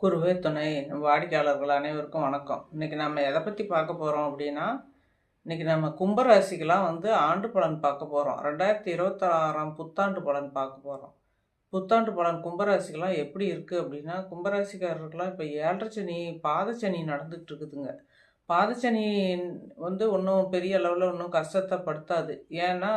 குருவே துணை. வாடிக்கையாளர்கள் அனைவருக்கும் வணக்கம். இன்னைக்கு நம்ம எதை பற்றி பார்க்க போகிறோம் அப்படின்னா, இன்னைக்கு நம்ம கும்பராசிக்கெல்லாம் ஆண்டு பலன் பார்க்க போகிறோம். 2026 புத்தாண்டு பலன் பார்க்க போகிறோம். புத்தாண்டு பலன் கும்பராசிக்கெல்லாம் எப்படி இருக்குது அப்படின்னா, கும்பராசிக்காரருக்கெல்லாம் இப்போ 7.5 சனி பாதச்சனி நடந்துகிட்டு இருக்குதுங்க. பாதச்சனி ஒன்றும் பெரிய அளவில் ஒன்றும் கஷ்டத்தை படுத்தாது. ஏன்னா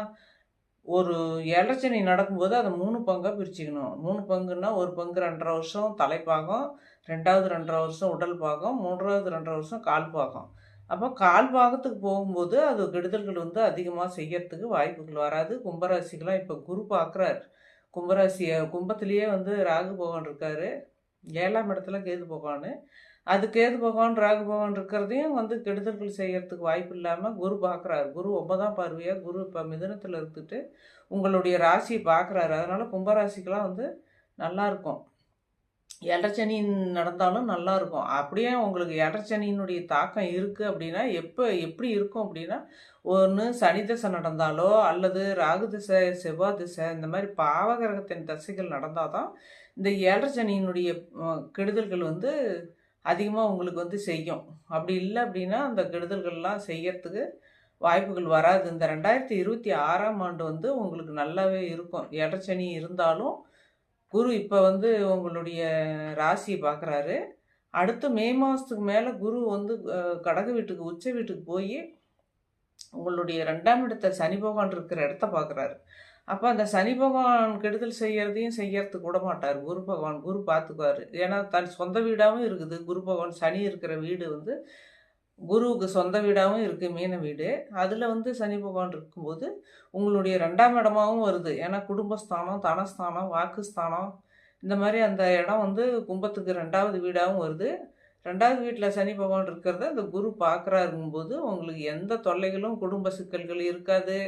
ஒரு 7.5 சனி நடக்கும்போது அதை 3 பங்கா பிரிச்சுக்கணும். 3 பங்குன்னா, ஒரு பங்கு 2.5 வருஷம் தலைப்பாகம், 2வது 2.5 வருஷம் உடல் பாகம், 3வது 2.5 வருஷம் கால் பாகம். அப்போ கால் பாகத்துக்கு போகும்போது அது கெடுதல்கள் அதிகமாக செய்யறதுக்கு வாய்ப்புகள் வராது. கும்பராசிக்கெல்லாம் இப்போ குரு பார்க்குறாரு. கும்பராசியை கும்பத்திலேயே ராகு பகவான் இருக்காரு. 7ஆம் இடத்துல கேது பகவான். அது கேது பகவான் ராகு பகவான் இருக்கிறதையும் கெடுதல்கள் செய்யறதுக்கு வாய்ப்பு இல்லாமல் குரு பார்க்குறாரு. குரு 9ஆம் பார்வையாக குரு இப்போ மிதுனத்தில் இருந்துட்டு உங்களுடைய ராசியை பார்க்குறாரு. அதனால் கும்பராசிக்கெல்லாம் நல்லா இருக்கும். 7.5 சனி நடந்தாலும் நல்லா இருக்கும். அப்படியே உங்களுக்கு 7.5 சனியினுடைய தாக்கம் இருக்குது அப்படின்னா எப்படி இருக்கும் அப்படின்னா, ஒன்று சனி திசை நடந்தாலோ அல்லது ராகு திசை, செவ்வாய் திசை, இந்த மாதிரி பாவகிரகத்தின் தசைகள் நடந்தால் தான் இந்த 7.5 சனியினுடைய கெடுதல்கள் அதிகமாக உங்களுக்கு செய்யும். அப்படி இல்லை அப்படின்னா அந்த கெடுதல்கள்லாம் செய்யறதுக்கு வாய்ப்புகள் வராது. இந்த 2026ஆம் ஆண்டு உங்களுக்கு நல்லாவே இருக்கும். 7.5 சனி இருந்தாலும் குரு இப்போ உங்களுடைய ராசியை பார்க்குறாரு. அடுத்து மே மாதத்துக்கு மேலே குரு கடக வீட்டுக்கு உச்ச வீட்டுக்கு போய் உங்களுடைய 2ஆம் இடத்த சனி பகவான் இருக்கிற இடத்த பார்க்குறாரு. அப்போ அந்த சனி பகவான் கெடுதல் செய்யறதுக்கு விட மாட்டார் குரு பகவான். குரு பார்த்துக்குவார். ஏன்னா தன் சொந்த வீடாகவும் இருக்குது. குரு பகவான் சனி இருக்கிற வீடு குருவுக்கு சொந்த வீடாகவும் இருக்குது, மீன வீடு. அதில் சனி பகவான் இருக்கும்போது உங்களுடைய 2ஆம் இடமாகவும் வருது. ஏன்னா குடும்பஸ்தானம், தனஸ்தானம், வாக்குஸ்தானம், இந்த மாதிரி அந்த இடம் கும்பத்துக்கு 2வது வீடாகவும் வருது. 2வது வீட்டில் சனி பகவான் இருக்கிறத அந்த குரு பார்க்குறாருங்கும்போது உங்களுக்கு எந்த தொல்லைகளும், குடும்ப சிக்கல்கள் இருக்காது.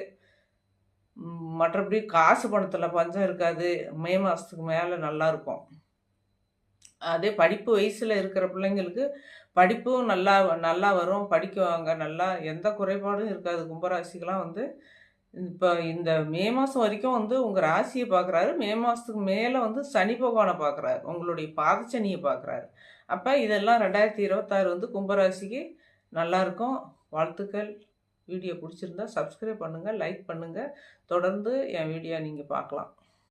மற்றபடி காசு பணத்தில் பஞ்சம் இருக்காது. மே மாதத்துக்கு மேலே நல்லாயிருக்கும். அதே படிப்பு வயசில் இருக்கிற பிள்ளைங்களுக்கு படிப்பும் நல்லா நல்லா வரும், படிக்குவாங்க நல்லா, எந்த குறைபாடும் இருக்காது. கும்பராசிக்கெலாம் இப்போ இந்த மே மாதம் வரைக்கும் உங்கள் ராசியை பார்க்குறாரு. மே மாதத்துக்கு மேலே சனி பகவானை பார்க்குறாரு, உங்களுடைய பாதச்சனியை பார்க்குறாரு. அப்போ இதெல்லாம் 2026 கும்பராசிக்கு நல்லாயிருக்கும். வாழ்த்துக்கள். வீடியோ பிடிச்சிருந்தா சப்ஸ்கிரைப் பண்ணுங்கள், லைக் பண்ணுங்கள். தொடர்ந்து என் வீடியோ நீங்கள் பார்க்கலாம்.